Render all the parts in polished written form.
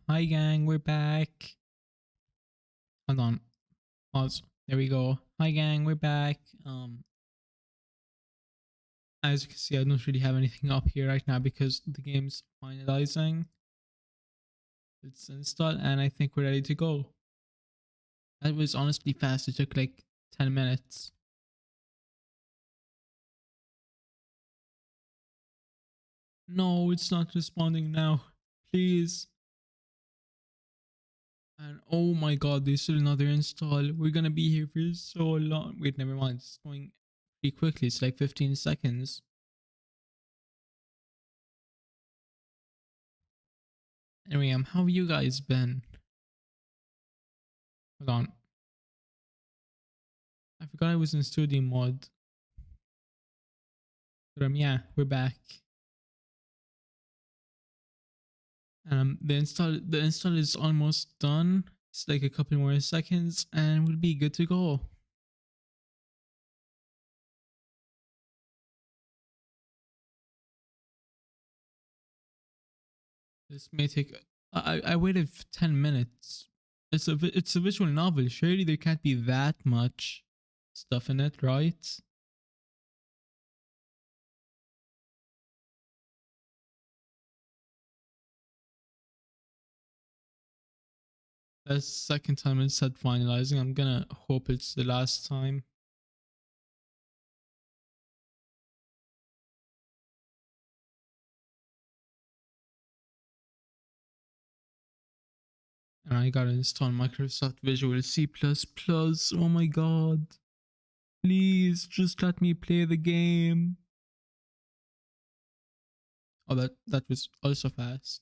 Hi gang, we're back. Hold on. Pause. There we go. Hi gang, we're back. As you can see, I don't really have anything up here right now because the game's finalizing. It's installed and I think we're ready to go. That was honestly fast. It took like 10 minutes. No, it's not responding now. Please. And oh my god, there's still another install. We're gonna be here for so long. Wait, never mind. It's going pretty quickly. It's like 15 seconds. Anyway, how have you guys been? Hold on. I forgot I was in studio mode. But yeah, we're back. The install is almost done. It's like a couple more seconds and we'll be good to go. This may take I waited 10 minutes. It's a visual novel. Surely there can't be that much stuff in it, right? That's the second time it said finalizing. I'm gonna hope it's the last time. And I gotta install Microsoft Visual C++. Oh my god. Please, just let me play the game. Oh, that was also fast.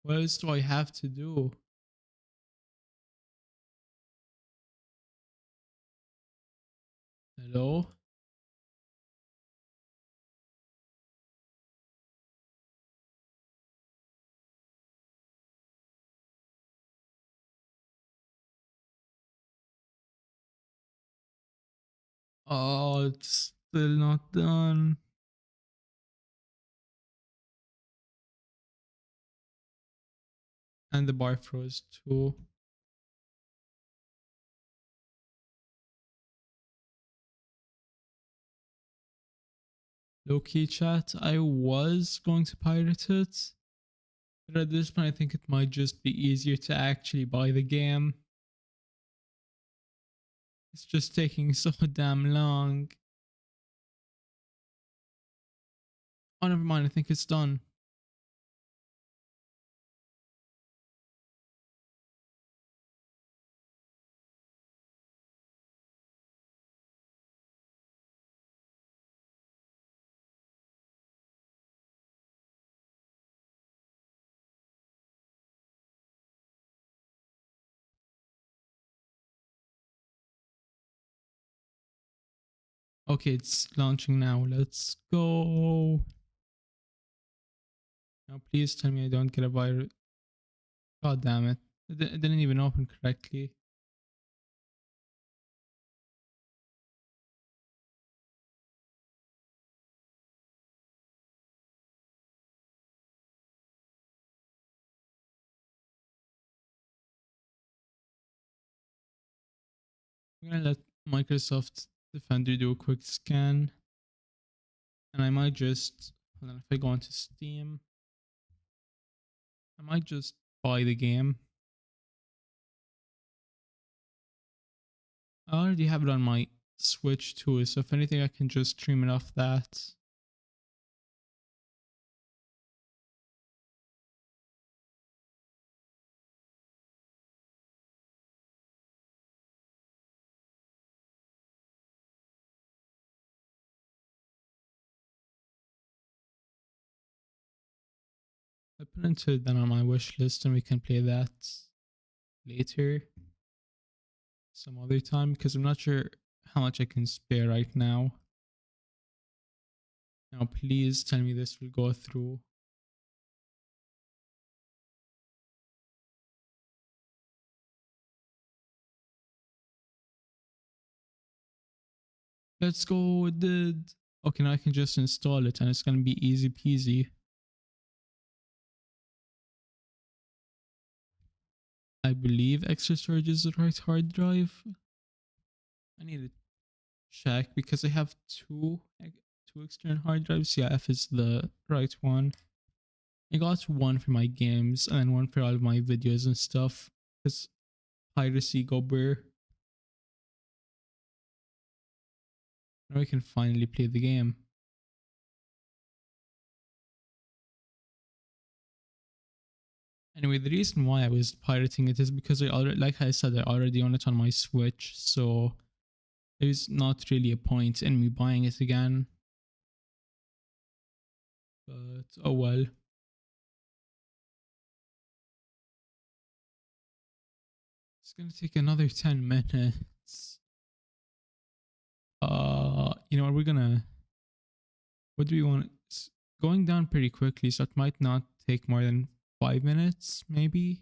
What else do I have to do? Hello? Oh, it's still not done. And the bar froze too. Low key chat, I was going to pirate it. But at this point, I think it might just be easier to actually buy the game. It's just taking so damn long. Oh, never mind. I think it's done. Okay, it's launching now. Let's go. Now, please tell me I don't get a virus. God damn it. It didn't even open correctly. I'm gonna let Microsoft Defender do a quick scan. And I might just, hold on, if I go into Steam, I might just buy the game. I already have it on my Switch too, so if anything, I can just stream it off that. I put into it then on my wish list and we can play that later some other time because I'm not sure how much I can spare right now. Now please tell me this will go through. Let's go, dude. Okay, now I can just install it and it's gonna be easy peasy. I believe extra storage is the right hard drive. I need to check because I have two external hard drives. Yeah, F is the right one. I got one for my games and then one for all of my videos and stuff. Because piracy go burr. Now I can finally play the game. Anyway, the reason why I was pirating it is because I already, like I said, I already own it on my Switch, so there's not really a point in me buying it again. But oh well. It's gonna take another 10 minutes. You know what, what do we want? It's going down pretty quickly, so it might not take more than 5 minutes, maybe.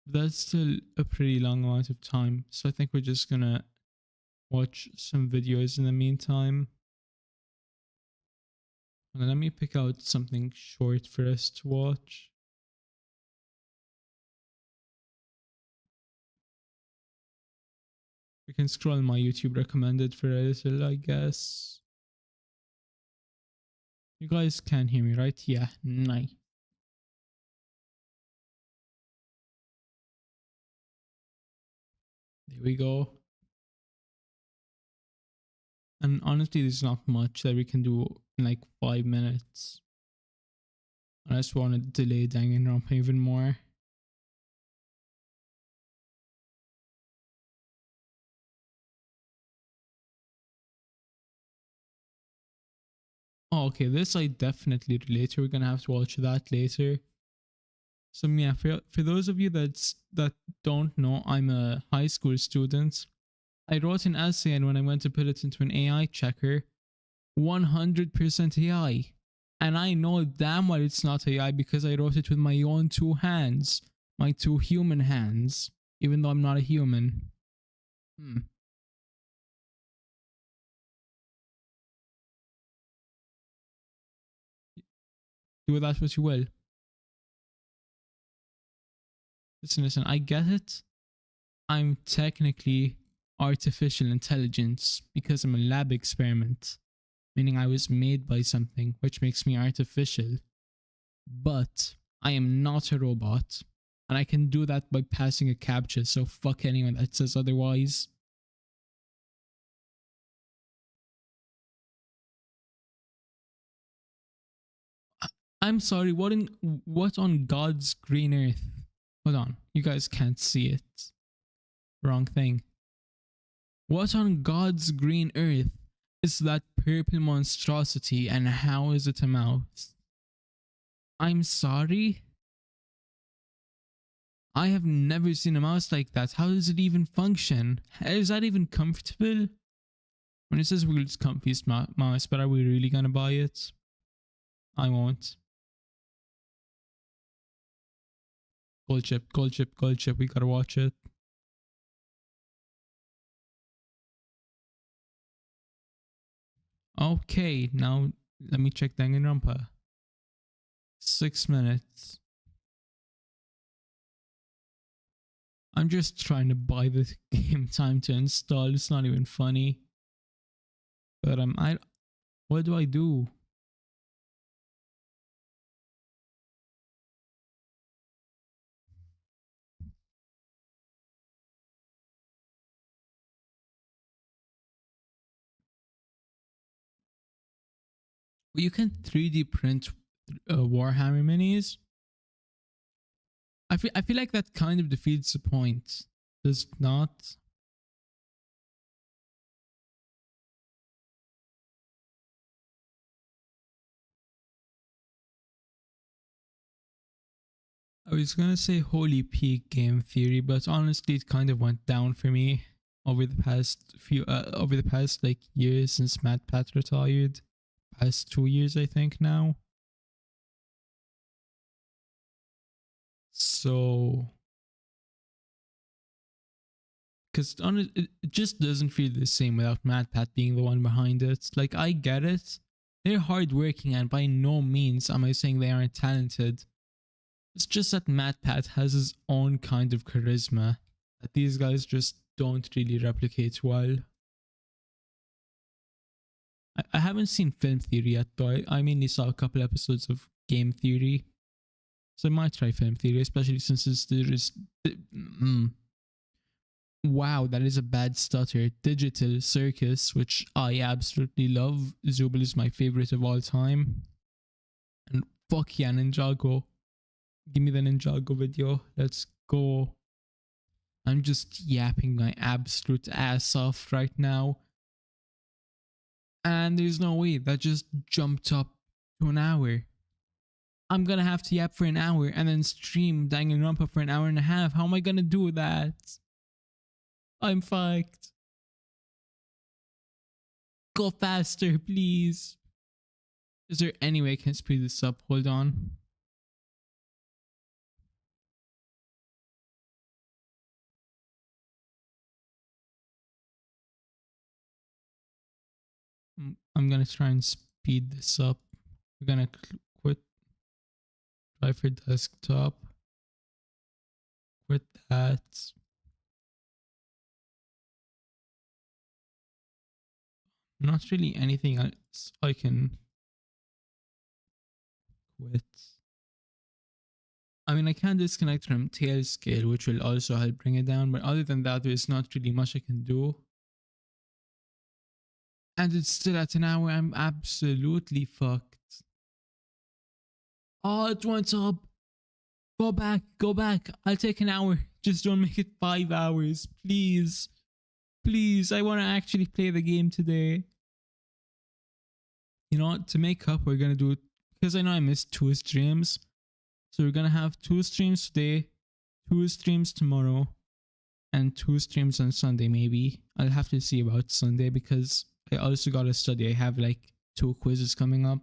That's still a pretty long amount of time, so I think we're just gonna watch some videos in the meantime. And let me pick out something short for us to watch. We can scroll my YouTube recommended for a little, I guess. You guys can hear me, right? Yeah, nice. There we go. And honestly, there's not much that we can do in like 5 minutes. Unless we want to delay Danganronpa even more. Oh, okay, this I definitely relate to. We're gonna have to watch that later. So yeah, for those of you that don't know, I'm a high school student. I wrote an essay, and when I went to put it into an AI checker, 100% AI. And I know damn well it's not AI because I wrote it with my own two hands, my two human hands, even though I'm not a human. Do with that what you will. Listen, I get it. I'm technically artificial intelligence because I'm a lab experiment, meaning I was made by something, which makes me artificial. But I am not a robot, and I can do that by passing a captcha, so fuck anyone that says otherwise. I'm sorry, what on God's green earth? Hold on, you guys can't see it. Wrong thing. What on God's green earth is that purple monstrosity, and how is it a mouse? I'm sorry? I have never seen a mouse like that. How does it even function? Is that even comfortable? When it says world's comfiest mouse, but are we really gonna buy it? I won't. Gold chip, gold chip, gold chip. We gotta watch it. Okay, now let me check Danganronpa. 6 minutes. I'm just trying to buy the game time to install. It's not even funny. But what do I do? Well, you can 3D print Warhammer minis. I feel like that kind of defeats the point. Does it not? I was gonna say holy peak game theory, but honestly, it kind of went down for me over the past like years since Matt Pat retired. Past 2 years, I think now. So because it just doesn't feel the same without MatPat being the one behind it. Like, I get it. They're hardworking, and by no means am I saying they aren't talented. It's just that MatPat has his own kind of charisma that these guys just don't really replicate well. I haven't seen Film Theory yet, though. I mainly saw a couple episodes of Game Theory. So I might try Film Theory, especially since there is. Wow, that is a bad stutter. Digital Circus, which I absolutely love. Zubel is my favorite of all time. And fuck yeah, Ninjago. Give me the Ninjago video. Let's go. I'm just yapping my absolute ass off right now. And there's no way that just jumped up to an hour. I'm gonna have to yap for an hour and then stream Danganronpa for an hour and a half. How am I gonna do that? I'm fucked. Go faster, please. Is there any way I can speed this up? Hold on. I'm gonna try and speed this up. We're gonna quit. Try for desktop. Quit that. Not really anything else I can quit. I mean, I can disconnect from tail scale, which will also help bring it down, but other than that, there's not really much I can do. And it's still at an hour. I'm absolutely fucked. Oh, it went up. Go back, go back. I'll take an hour. Just don't make it 5 hours, please. Please, I want to actually play the game today. You know what? To make up, we're gonna do it because I know I missed 2 streams. So we're gonna have 2 streams today, 2 streams tomorrow, and 2 streams on Sunday maybe. I'll have to see about Sunday because I also gotta study. I have like 2 quizzes coming up.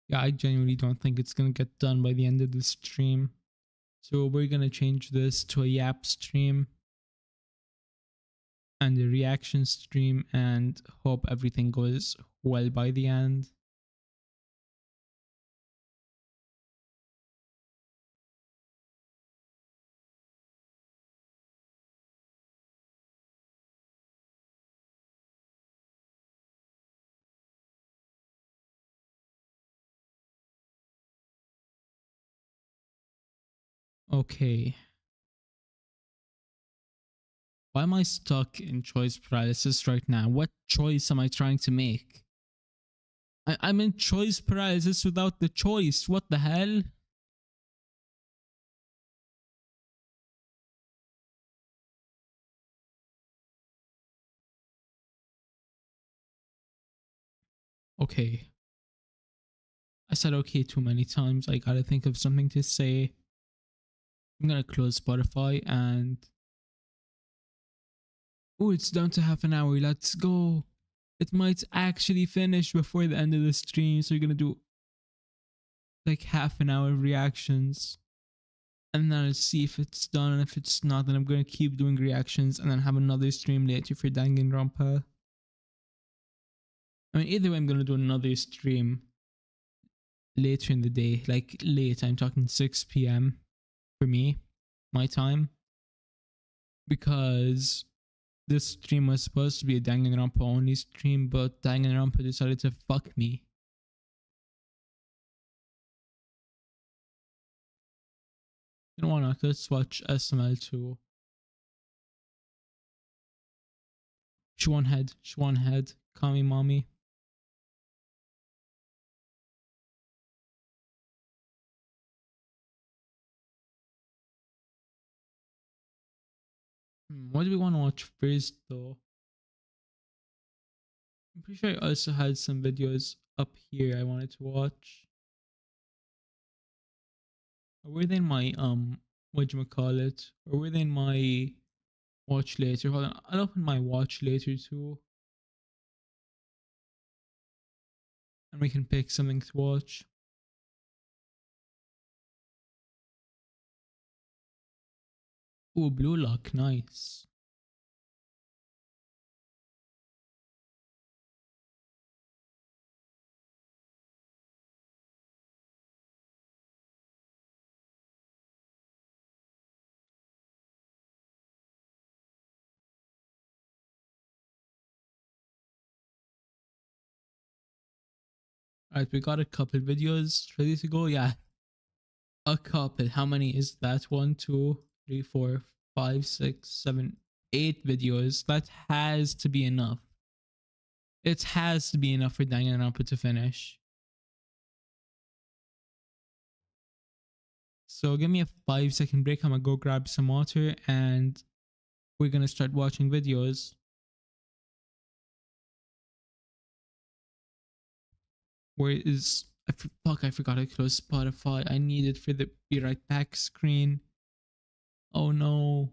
Yeah, I genuinely don't think it's gonna get done by the end of the stream. So we're gonna change this to a yap stream and a reaction stream and hope everything goes well by the end. Okay. Why am I stuck in choice paralysis right now? What choice am I trying to make? I'm in choice paralysis without the choice. What the hell? Okay. I said okay too many times. I gotta think of something to say. I'm gonna close Spotify and... Oh, it's down to half an hour. Let's go. It might actually finish before the end of the stream. So we're gonna do like half an hour of reactions. And then I'll see if it's done. And if it's not, then I'm gonna keep doing reactions and then have another stream later for Danganronpa. I mean, either way, I'm gonna do another stream later in the day. Like late, I'm talking 6 p.m. for me, my time. Because this stream was supposed to be a Danganronpa only stream, but Danganronpa decided to fuck me. You know why not? Let's watch SML2. Schwan head, Kami mommy. What do we want to watch first though? I'm pretty sure I also had some videos up here I wanted to watch. Were they in my whatchamacallit, or within my watch later. Hold on, I'll open my watch later too, and we can pick something to watch. Oh, Blue Lock, nice. Alright, we got a couple videos ready to go. Yeah, a couple. How many is that? One, two, three, four, five, six, seven, 8 videos. That has to be enough. It has to be enough for Danganronpa to finish. So give me a 5 second break. I'm gonna go grab some water and we're gonna start watching videos. Where is fuck? I forgot to close Spotify. I need it for the be right back screen. Oh no.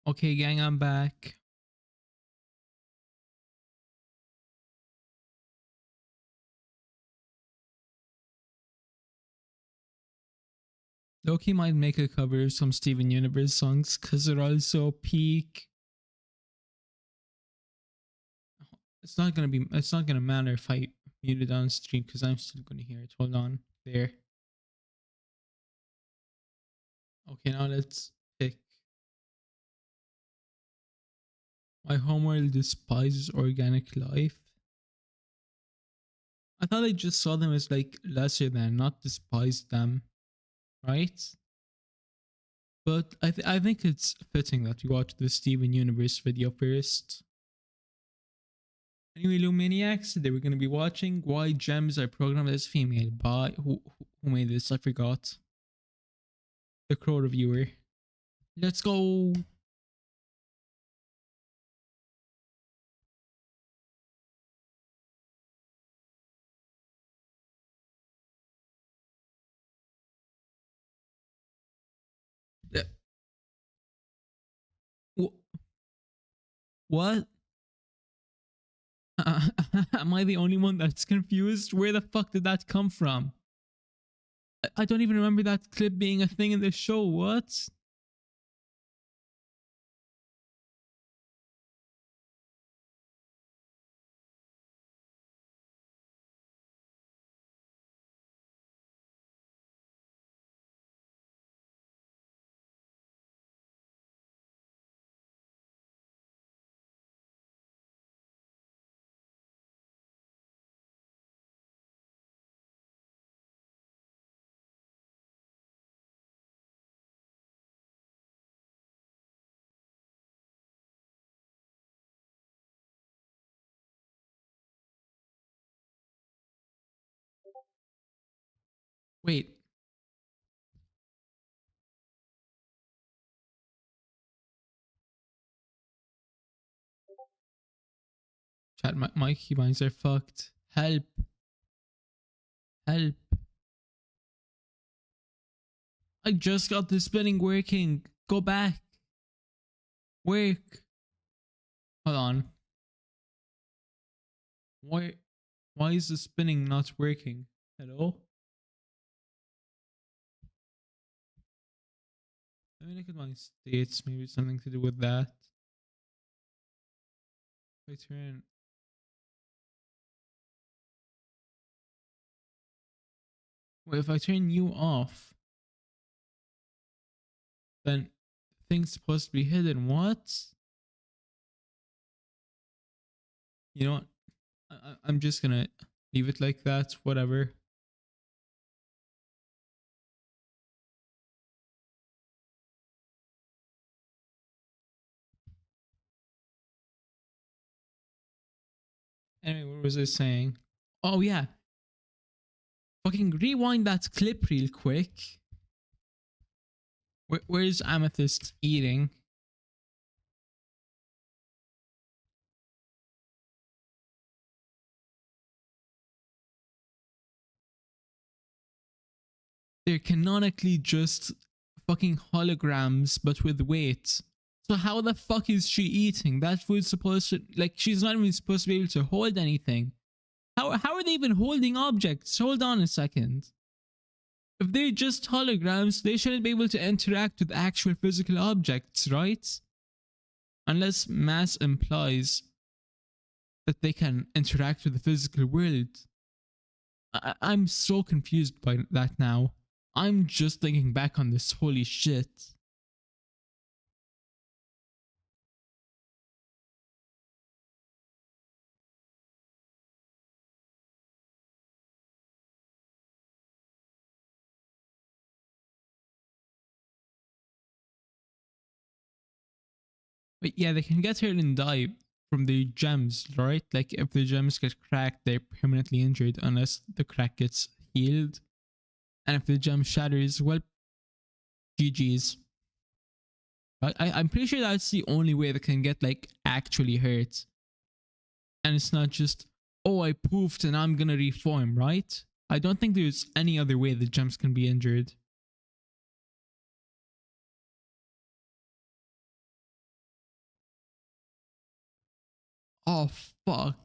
Okay, gang, I'm back. Loki might make a cover of some Steven Universe songs because they're all so peak. It's not gonna be. It's not gonna matter if I mute it on stream because I'm still gonna hear it. Hold on, there. Okay, now let's pick. My homeworld despises organic life. I thought I just saw them as like lesser than, not despise them, right? But I think it's fitting that we watch the Steven Universe video first. Anyway, Lumaniacs, today we're going to be watching Why Gems Are Programmed as Female by, who made this? I forgot. The Crow Reviewer. Let's go! What? Am I the only one that's confused? Where the fuck did that come from? I don't even remember that clip being a thing in the show. What? Wait. Chat, my keybinds are fucked. Help. Help. I just got the spinning working. Go back. Work. Hold on. Why is the spinning not working? Hello? Let me look at my states. Maybe it's something to do with that. If I turn. Wait, if I turn you off, then things supposed to be hidden. What? You know what? I'm just gonna leave it like that. Whatever. Anyway, what was I saying? Oh yeah. Fucking rewind that clip real quick. Where's Amethyst eating? They're canonically just fucking holograms, but with weight. So how the fuck is she eating? That food's supposed to, like, she's not even supposed to be able to hold anything. How are they even holding objects? Hold on a second. If they're just holograms, they shouldn't be able to interact with actual physical objects, right? Unless mass implies that they can interact with the physical world. I'm so confused by that now. I'm just thinking back on this, holy shit. But yeah, they can get hurt and die from the gems, right? Like if the gems get cracked, they're permanently injured unless the crack gets healed. And if the gem shatters, well, GG's. I'm pretty sure that's the only way they can get like actually hurt. And it's not just, oh, I poofed and I'm gonna reform, right? I don't think there's any other way the gems can be injured. Oh, fuck.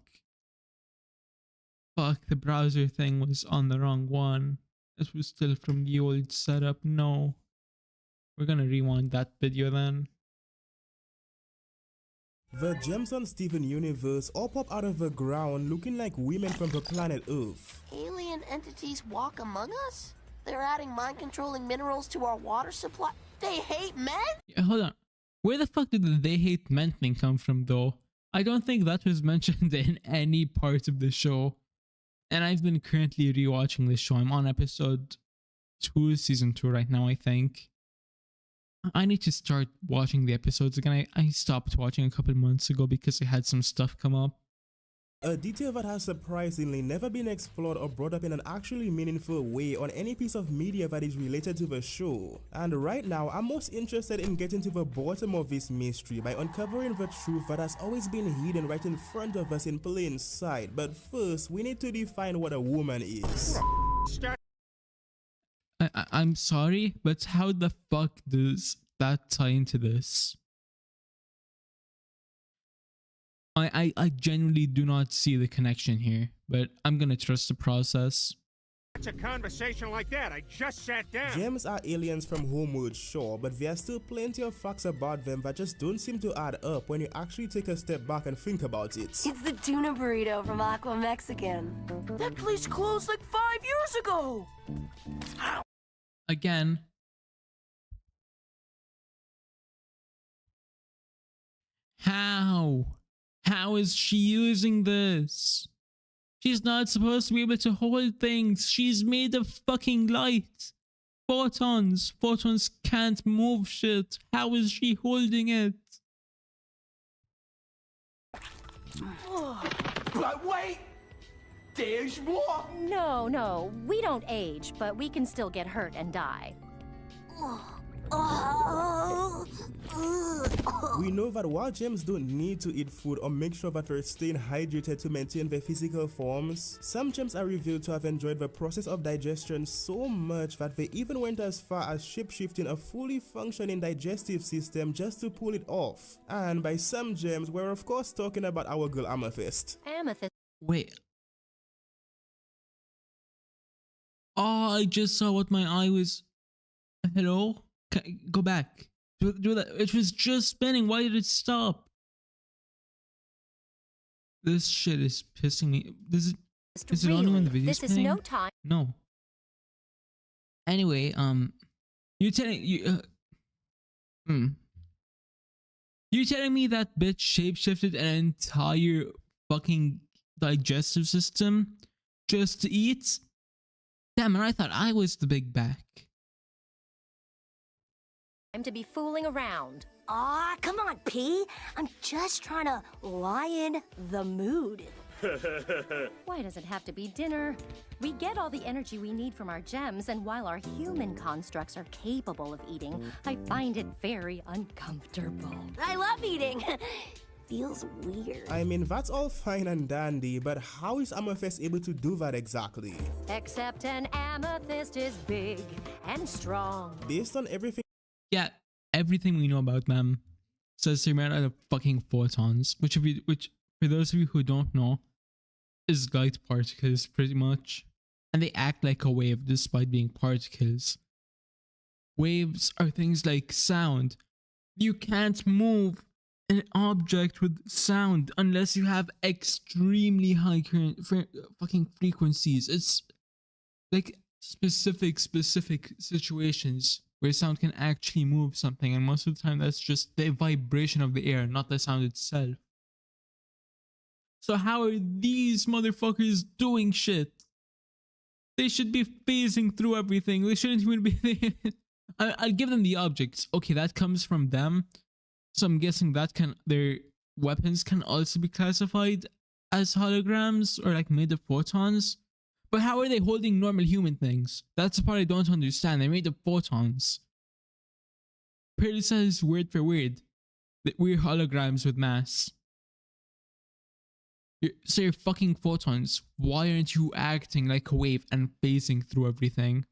Fuck, the browser thing was on the wrong one. This was still from the old setup. No. We're gonna rewind that video then. The gems on Steven Universe all pop out of the ground looking like women from the planet Earth. Alien entities walk among us? They're adding mind-controlling minerals to our water supply? They hate men? Yeah, hold on. Where the fuck did the "they hate men" thing come from though? I don't think that was mentioned in any part of the show. And I've been currently rewatching this show. I'm on episode 2, season 2 right now, I think. I need to start watching the episodes again. I stopped watching a couple months ago because I had some stuff come up. A detail that has surprisingly never been explored or brought up in an actually meaningful way on any piece of media that is related to the show. And right now, I'm most interested in getting to the bottom of this mystery by uncovering the truth that has always been hidden right in front of us in plain sight. But first, we need to define what a woman is. I'm sorry, but how the fuck does that tie into this? I genuinely do not see the connection here, but I'm gonna trust the process. It's a conversation like that. I just sat down. Gems are aliens from Homeworld, sure, but there are still plenty of facts about them that just don't seem to add up when you actually take a step back and think about it. It's the tuna burrito from Aqua Mexican. That place closed like 5 years ago! Again. How? How is she using this? She's not supposed to be able to hold things. She's made of fucking light. Photons. Photons can't move shit. How is she holding it? But wait! There's more! No, we don't age, but we can still get hurt and die. We know that while gems don't need to eat food or make sure that they're staying hydrated to maintain their physical forms, some gems are revealed to have enjoyed the process of digestion so much that they even went as far as shapeshifting a fully functioning digestive system just to pull it off. And by some gems, we're of course talking about our girl Amethyst. Amethyst. Wait. Oh, I just saw what my eye was. Hello? Go back. Do that. It was just spinning. Why did it stop? This shit is pissing me. Is it only when the video's This is playing? no time. No. Anyway, you telling you telling me that bitch shapeshifted an entire fucking digestive system just to eat? Damn it! I thought I was the big back. Time to be fooling around. Aw, come on, P. I'm just trying to lighten the mood. Why does it have to be dinner? We get all the energy we need from our gems, and while our human constructs are capable of eating, I find it very uncomfortable. I love eating. Feels weird. I mean, that's all fine and dandy, but how is Amethyst able to do that exactly? Except an amethyst is big and strong. Based on everything. Yeah, everything we know about them says they're made out of fucking photons, which for those of you who don't know, is light particles pretty much, and they act like a wave despite being particles. Waves are things like sound. You can't move an object with sound unless you have extremely high current fucking frequencies. It's like specific situations where sound can actually move something, and most of the time that's just the vibration of the air, not the sound itself. So how are these motherfuckers doing shit? They should be phasing through everything. They shouldn't even be I'll give them the objects. Okay, that comes from them. So I'm guessing that their weapons can also be classified as holograms or like made of photons. But how are they holding normal human things? That's the part I don't understand. They're made of photons. Purely says word for word that we're holograms with mass. So you're fucking photons. Why aren't you acting like a wave and phasing through everything?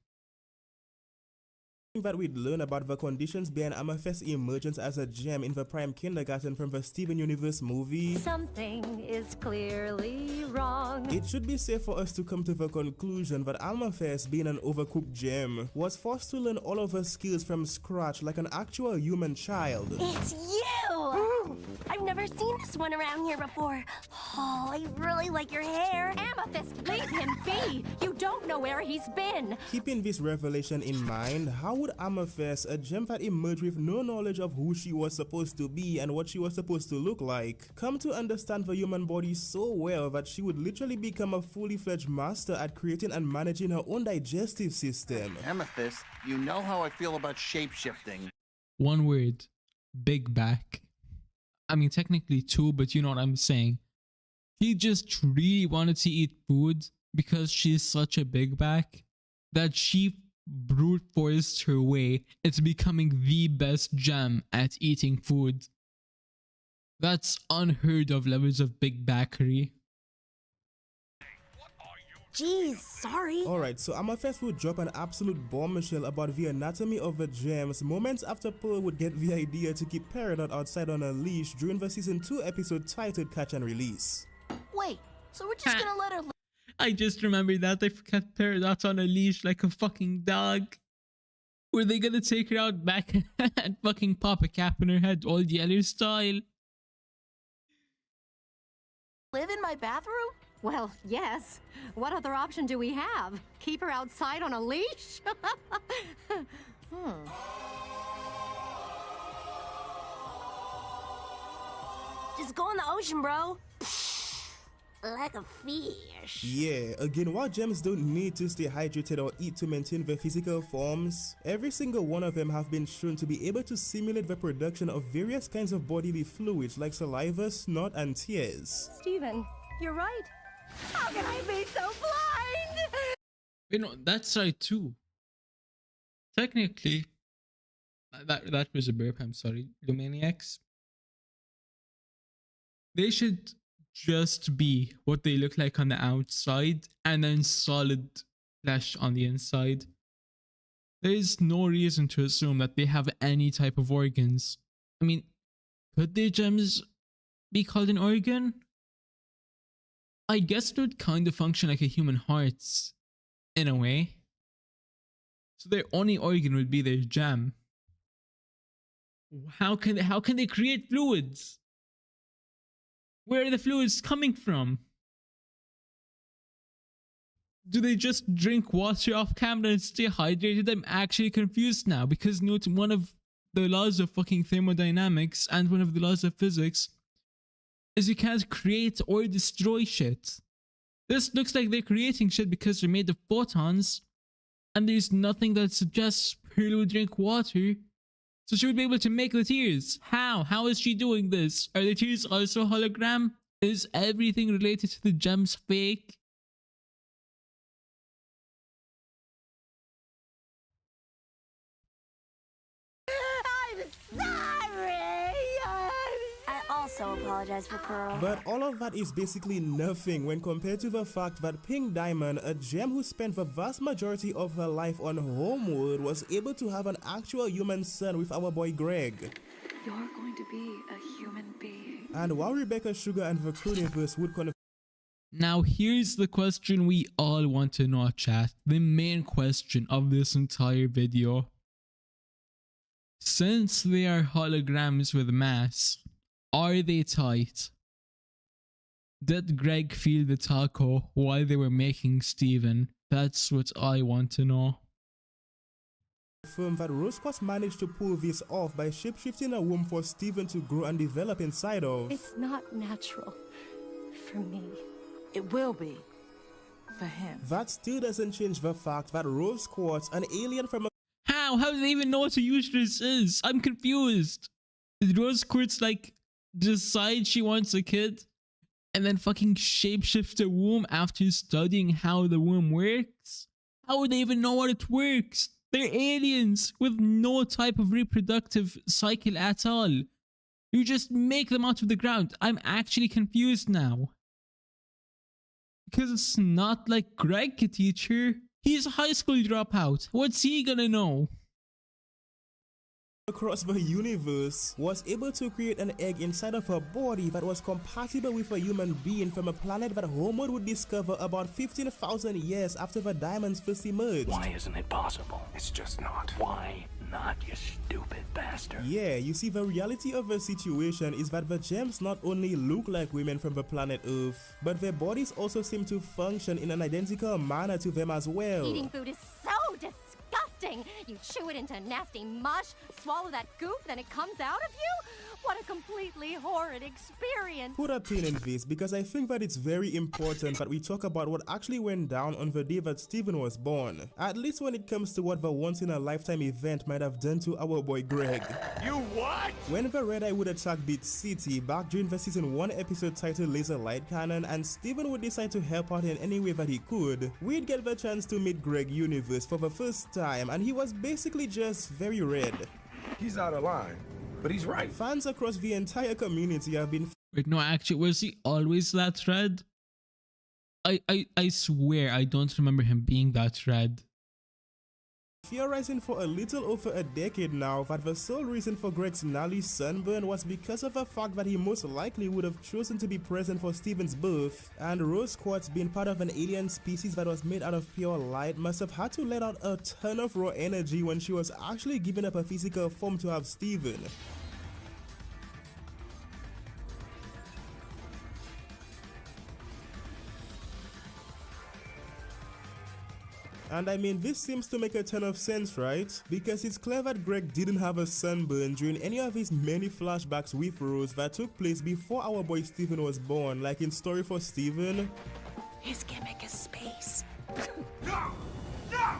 that we'd learn about the conditions behind Amethyst's emergence as a gem in the prime kindergarten from the Steven Universe movie, Something is clearly wrong. it should be safe for us to come to the conclusion that Amethyst, being an overcooked gem, was forced to learn all of her skills from scratch like an actual human child. It's you! I've never seen this one around here before. Oh, I really like your hair. Amethyst, leave him be! You don't know where he's been! Keeping this revelation in mind, how would Amethyst, a gem that emerged with no knowledge of who she was supposed to be and what she was supposed to look like, come to understand the human body so well that she would literally become a fully fledged master at creating and managing her own digestive system? Amethyst, you know how I feel about shape-shifting. One word, big back. I mean, technically two, but you know what I'm saying. She just really wanted to eat food because she's such a big back that she brute forced her way into becoming the best gem at eating food. That's unheard of levels of big backery. Jeez, sorry. Alright, so Amethyst would drop an absolute bombshell about the anatomy of the gems moments after Pearl would get the idea to keep Peridot outside on a leash during the season 2 episode titled Catch and Release. Wait, so we're just gonna let her I just remembered that. They forgot Peridot on a leash like a fucking dog. Were they gonna take her out back and fucking pop a cap in her head, old Yeller style? live in my bathroom? Well, yes. What other option do we have? Keep her outside on a leash? Just go in the ocean, bro. Like a fish. Yeah, again, while gems don't need to stay hydrated or eat to maintain their physical forms, every single one of them have been shown to be able to simulate the production of various kinds of bodily fluids like saliva, snot, and tears. Steven, you're right. How can I be so blind? You know, that's right too. Technically, that was a burp, I'm sorry. The maniacs. They should just be what they look like on the outside and then solid flesh on the inside. There is no reason to assume that they have any type of organs. I mean, could their gems be called an organ? I guess it would kind of function like a human heart in a way. So their only organ would be their gem. How can they create fluids? Where are the fluids coming from? Do they just drink water off camera and stay hydrated? I'm actually confused now because note one of the laws of fucking thermodynamics and one of the laws of physics is you can't create or destroy shit. This looks like they're creating shit because they're made of photons and there's nothing that suggests Pearl would drink water. So she would be able to make the tears. How? How is she doing this? Are the tears also hologram? Is everything related to the gems fake? I'm sorry. I also apologize for Pearl. But all of that is basically nothing when compared to the fact that Pink Diamond, a gem who spent the vast majority of her life on Homeworld, was able to have an actual human son with our boy Greg. You're going to be a human being. And while Rebecca Sugar and the Crewniverse would Now here's the question we all want to know, chat. The main question of this entire video. Since they are holograms with mass, are they tight? Did Greg feel the taco while they were making Steven? That's what I want to know. confirm that Rose Quartz managed to pull this off by shapeshifting a womb for Steven to grow and develop inside of. It's not natural for me. It will be for him. That still doesn't change the fact that Rose Quartz, an alien from a How do they even know what a uterus is? I'm confused. Did Rose Quartz like decide she wants a kid and then fucking shapeshift a womb after studying how the womb works? How would they even know what it works? They're aliens with no type of reproductive cycle at all. You just make them out of the ground. I'm actually confused now. Because it's not like Greg could teach her. He's a high school dropout. What's he gonna know? across the universe was able to create an egg inside of her body that was compatible with a human being from a planet that Homo would discover about 15,000 years after the diamonds first emerged. Why isn't it possible? It's just not. Why not, you stupid bastard? Yeah, you see, the reality of the situation is that the gems not only look like women from the planet Earth, but their bodies also seem to function in an identical manner to them as well. Eating food is so disgusting. You chew it into nasty mush, swallow that goop, then it comes out of you? What a completely horrid experience. Put a pin in this because I think that it's very important that we talk about what actually went down on the day that Steven was born. At least when it comes to what the once-in-a-lifetime event might have done to our boy Greg. You what? When the Red Eye would attack Beat City back during the season 1 episode titled Laser Light Cannon, and Steven would decide to help out in any way that he could, we'd get the chance to meet Greg Universe for the first time, and he was basically just very red. He's out of line, but he's right. Fans across the entire community have been Wait, no, actually, was he always that red? I swear I don't remember him being that red. theorizing for a little over a decade now that the sole reason for Greg's gnarly sunburn was because of the fact that he most likely would have chosen to be present for Steven's birth, and rose quartz, being part of an alien species that was made out of pure light, must have had to let out a ton of raw energy when she was actually giving up her physical form to have Steven. And I mean, this seems to make a ton of sense, right? Because it's clear that Greg didn't have a sunburn during any of his many flashbacks with Rose that took place before our boy Steven was born, like in Story for Steven. His gimmick is space. No! No!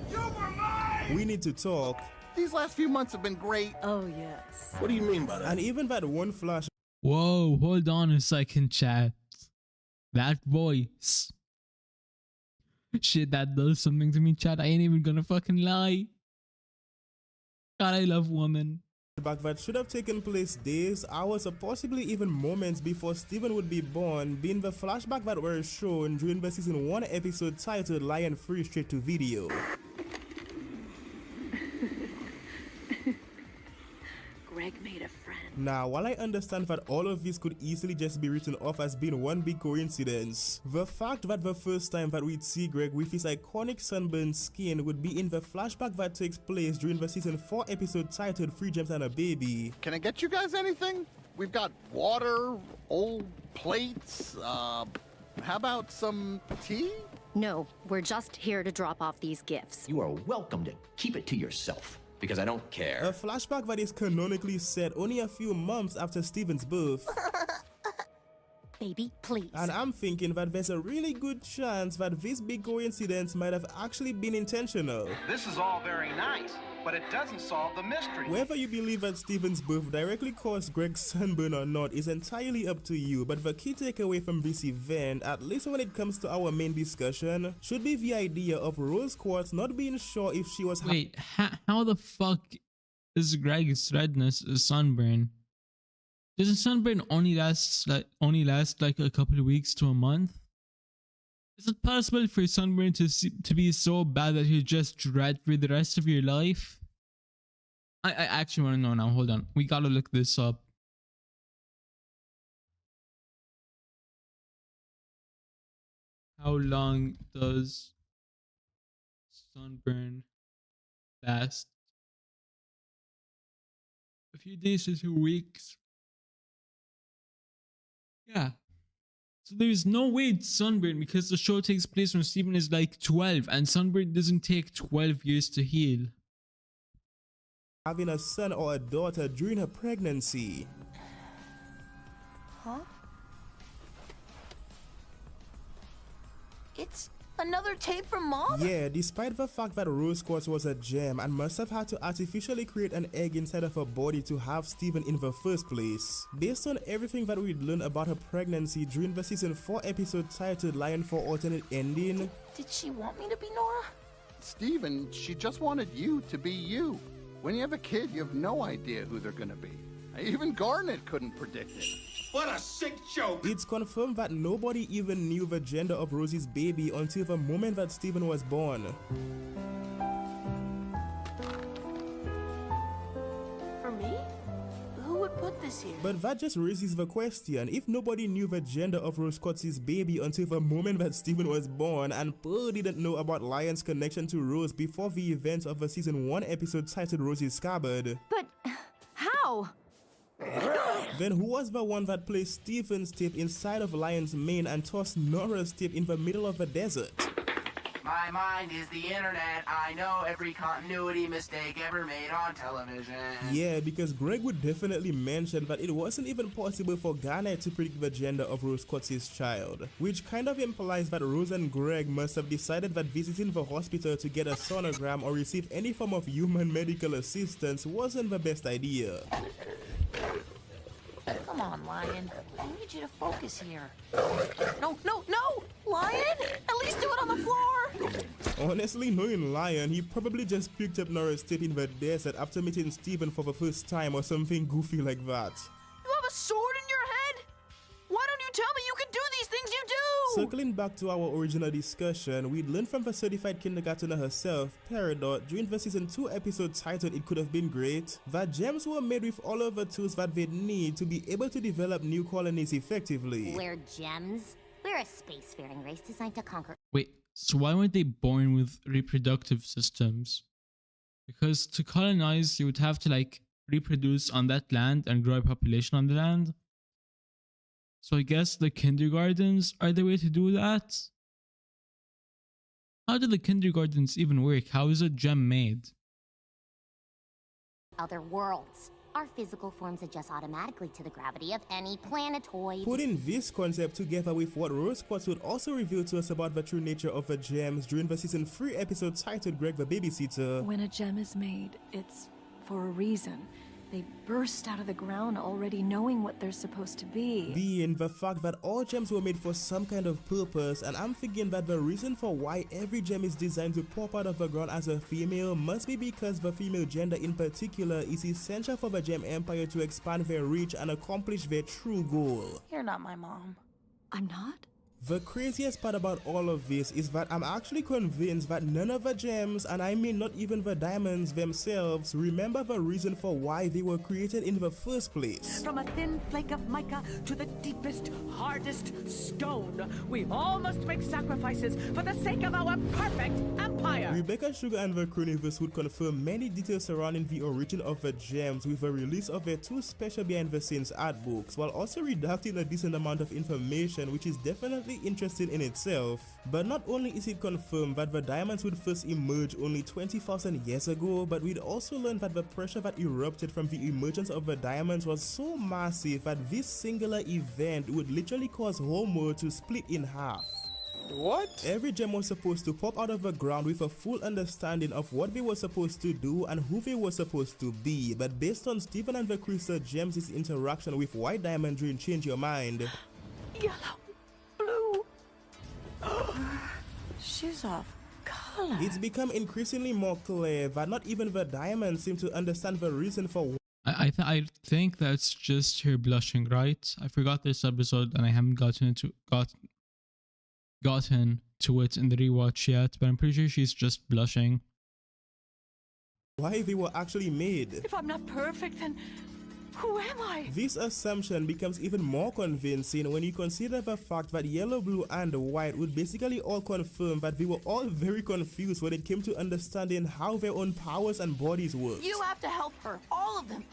You were mine! We Need to Talk. These last few months have been great. Oh, yes. What do you mean by that? And even that one flash. Whoa, hold on a second, chat. That voice. Shit, that does something to me, chat. I ain't even gonna fucking lie. God, I love women. Back that should have taken place days, hours, or possibly even moments before Steven would be born, being the flashback that were shown during the season 1 episode titled Lion Free Straight to Video. Greg made a friend. Now, while I understand that all of this could easily just be written off as being one big coincidence, the fact that the first time that we'd see Greg with his iconic sunburned skin would be in the flashback that takes place during the season 4 episode titled Free Gems and a Baby. Can I get you guys anything? We've got water, old plates, how about some tea? No, we're just here to drop off these gifts. You are welcome to keep it to yourself, because I don't care. A flashback that is canonically set only a few months after Steven's birth. Baby, please. And I'm thinking that there's a really good chance that this big coincidence might have actually been intentional. This is all very nice, but it doesn't solve the mystery. Whether you believe that Steven's birth directly caused Greg's sunburn or not is entirely up to you, but the key takeaway from this event, at least when it comes to our main discussion, should be the idea of Rose Quartz not being sure if she was— Wait, how the fuck is Greg's redness a sunburn? Doesn't sunburn only last like a couple of weeks to a month? Is it possible for sunburn to be so bad that you just red for the rest of your life? I actually want to know now. Hold on, we gotta look this up. How long does sunburn last? A few days to 2 weeks. Yeah. So there's no way it's sunburn because the show takes place when Steven is like 12 and sunburn doesn't take 12 years to heal. Having a son or a daughter during her pregnancy. Huh? It's another tape from Mom? Yeah, despite the fact that Rose Quartz was a gem and must have had to artificially create an egg inside of her body to have Steven in the first place. Based on everything that we'd learned about her pregnancy during the season 4 episode titled Lion for Alternate Ending. Did she want me to be Nora? Steven, she just wanted you to be you. When you have a kid, you have no idea who they're gonna be. Even Garnet couldn't predict it. What a sick joke! It's confirmed that nobody even knew the gender of Rosie's baby until the moment that Steven was born. this here. But that just raises the question, if nobody knew the gender of Rose Quartz's baby until the moment that Steven was born, and Pearl didn't know about Lion's connection to Rose before the events of the season 1 episode titled Rose's Scabbard. But how? Then who was the one that placed Steven's tape inside of Lion's mane and tossed Nora's tape in the middle of the desert? My mind is the internet. I know every continuity mistake ever made on television. Yeah, because Greg would definitely mention that it wasn't even possible for Garnet to predict the gender of Rose Quartz's child, which kind of implies that Rose and Greg must have decided that visiting the hospital to get a sonogram or receive any form of human medical assistance wasn't the best idea. Come on, Lion. I need you to focus here. No, no, no! Lion! At least do it on the floor! Honestly, knowing Lion, he probably just picked up Nora's tape in the desert after meeting Steven for the first time or something goofy like that. You have a sword in your head? Why don't you tell me you can do these things you do? Circling back to our original discussion, we'd learned from the certified kindergartner herself, Peridot, during the season 2 episode titled It Could Have Been Great, that gems were made with all of the tools that they'd need to be able to develop new colonies effectively. We're gems? We're a spacefaring race designed to conquer. Wait, so why weren't they born with reproductive systems? Because to colonize, you would have to like reproduce on that land and grow a population on the land. So I guess the kindergartens are the way to do that? How do the kindergartens even work? How is a gem made? Other worlds. Our physical forms adjust automatically to the gravity of any planetoid. Putting this concept together with what Rose Quartz would also reveal to us about the true nature of the gems during the season 3 episode titled Greg the Babysitter. When a gem is made, it's for a reason. They burst out of the ground already knowing what they're supposed to be. Being the fact that all gems were made for some kind of purpose, and I'm thinking that the reason for why every gem is designed to pop out of the ground as a female must be because the female gender in particular is essential for the gem empire to expand their reach and accomplish their true goal. You're not my mom. I'm not? The craziest part about all of this is that I'm actually convinced that none of the gems, and I mean not even the diamonds themselves, remember the reason for why they were created in the first place. From a thin flake of mica to the deepest, hardest stone, we all must make sacrifices for the sake of our perfect empire. Rebecca Sugar and the Croniverse would confirm many details surrounding the origin of the gems with the release of their 2 special behind-the-scenes art books, while also redacting a decent amount of information, which is definitely interesting in itself. But not only is it confirmed that the diamonds would first emerge only 20,000 years ago, but we'd also learned that the pressure that erupted from the emergence of the diamonds was so massive that this singular event would literally cause Homo to split in half. What? Every gem was supposed to pop out of the ground with a full understanding of what they were supposed to do and who they were supposed to be, but based on Steven and the Crystal Gems' interaction with White Diamond during Change Your Mind, Yellow. Blue. She's off color. It's become increasingly more clear that not even the diamonds seem to understand the reason for I think that's just her blushing, right? I forgot this episode and I haven't gotten to it in the rewatch yet, but I'm pretty sure she's just blushing. Why they were actually made. If I'm not perfect, then who am I? This assumption becomes even more convincing when you consider the fact that Yellow, Blue, and White would basically all confirm that they were all very confused when it came to understanding how their own powers and bodies worked. You have to help her, all of them.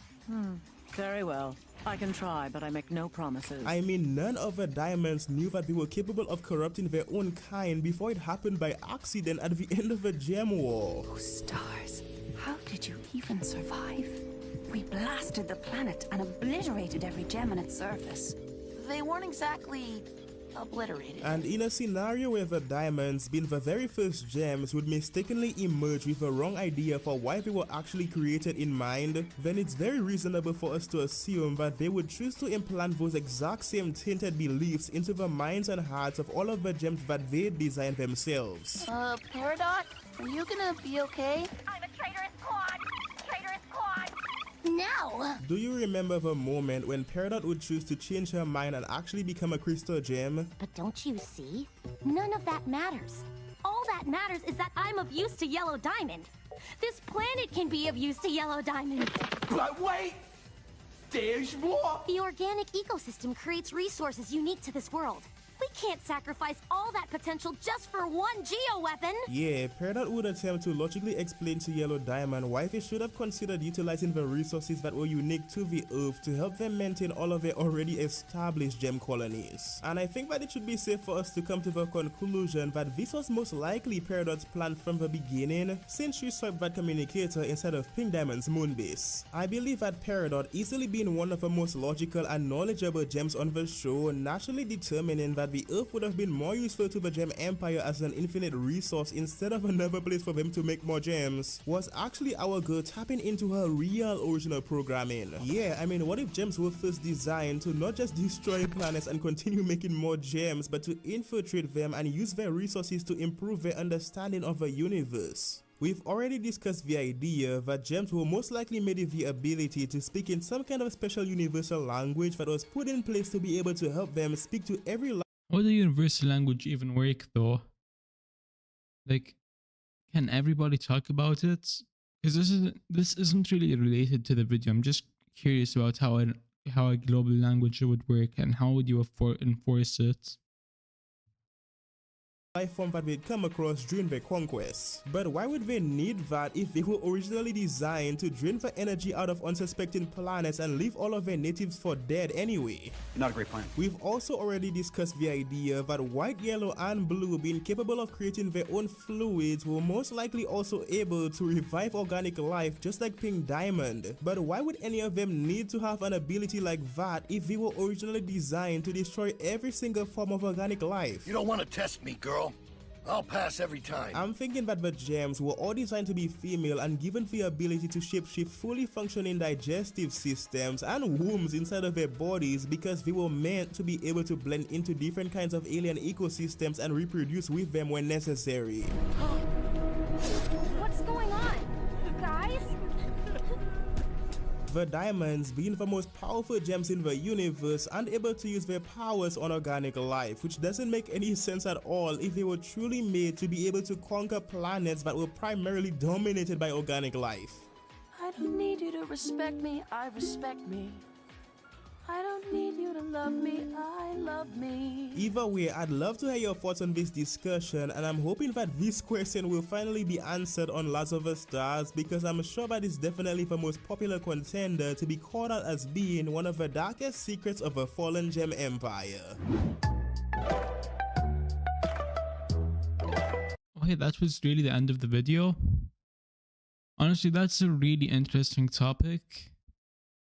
Very well. I can try, but I make no promises. I mean, none of the diamonds knew that they were capable of corrupting their own kind before it happened by accident at the end of the Gem War. Oh, stars. How did you even survive? We blasted the planet and obliterated every gem on its surface. They weren't exactly obliterated. And in a scenario where the diamonds, being the very first gems, would mistakenly emerge with the wrong idea for why they were actually created in mind, then it's very reasonable for us to assume that they would choose to implant those exact same tainted beliefs into the minds and hearts of all of the gems that they designed themselves. Peridot, are you gonna be okay? I'm a traitorous quad! Traitorous quad! No! Do you remember the moment when Peridot would choose to change her mind and actually become a crystal gem? But don't you see? None of that matters. All that matters is that I'm of use to Yellow Diamond. This planet can be of use to Yellow Diamond. But wait! There's more! The organic ecosystem creates resources unique to this world. We can't sacrifice all that potential just for one geo-weapon! Yeah, Peridot would attempt to logically explain to Yellow Diamond why they should have considered utilizing the resources that were unique to the Earth to help them maintain all of their already established gem colonies. And I think that it should be safe for us to come to the conclusion that this was most likely Peridot's plan from the beginning, since she swiped that communicator instead of Pink Diamond's moon base. I believe that Peridot, easily being one of the most logical and knowledgeable gems on the show, naturally determining that the Earth would have been more useful to the Gem Empire as an infinite resource instead of another place for them to make more gems, was actually our girl tapping into her real original programming. Yeah, I mean, what if gems were first designed to not just destroy planets and continue making more gems, but to infiltrate them and use their resources to improve their understanding of the universe? We've already discussed the idea that gems were most likely made with the ability to speak in some kind of special universal language that was put in place to be able to help them speak to every language. How would the universal language even work though? Like, can everybody talk about it? Because this isn't really related to the video. I'm just curious about how a global language would work and how would you enforce it. Life form that they'd come across during their conquest. But why would they need that if they were originally designed to drain the energy out of unsuspecting planets and leave all of their natives for dead anyway? Not a great plan. We've also already discussed the idea that white, yellow, and blue, being capable of creating their own fluids, were most likely also able to revive organic life just like Pink Diamond. But why would any of them need to have an ability like that if they were originally designed to destroy every single form of organic life? You don't want to test me, girl. I'll pass every time. I'm thinking that the gems were all designed to be female and given the ability to shapeshift fully functioning digestive systems and wombs inside of their bodies because they were meant to be able to blend into different kinds of alien ecosystems and reproduce with them when necessary. What's going on? You guys? The diamonds, being the most powerful gems in the universe, aren't able to use their powers on organic life, which doesn't make any sense at all if they were truly made to be able to conquer planets that were primarily dominated by organic life. I don't need you to respect me, I respect me. I don't need you to love me, I love me. Either way, I'd love to hear your thoughts on this discussion, and I'm hoping that this question will finally be answered on Last of Us Stars, because I'm sure that it's definitely the most popular contender to be called out as being one of the darkest secrets of a fallen gem empire. Okay, that was really the end of the video. Honestly, that's a really interesting topic.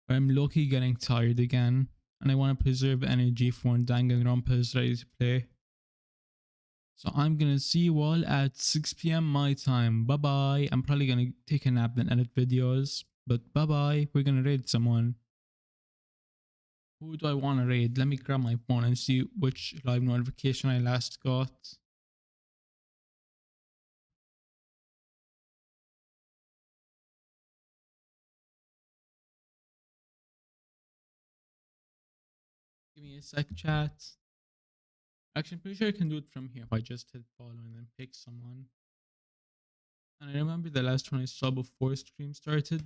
But I'm low-key getting tired again, and I want to preserve energy for when Danganronpa is ready to play. So I'm gonna see you all at 6 PM my time. Bye bye. I'm probably gonna take a nap and edit videos, but bye bye. We're gonna raid someone. Who do I want to raid? Let me grab my phone and see which live notification I last got. Give me a sec, chat. Actually, I'm pretty sure I can do it from here if I just hit follow and then pick someone. And I remember the last one I saw before stream started.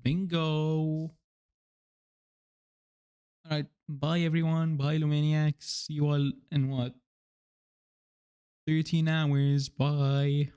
Bingo! Alright, bye everyone. Bye Lumaniacs. See you all in what? 13 hours. Bye.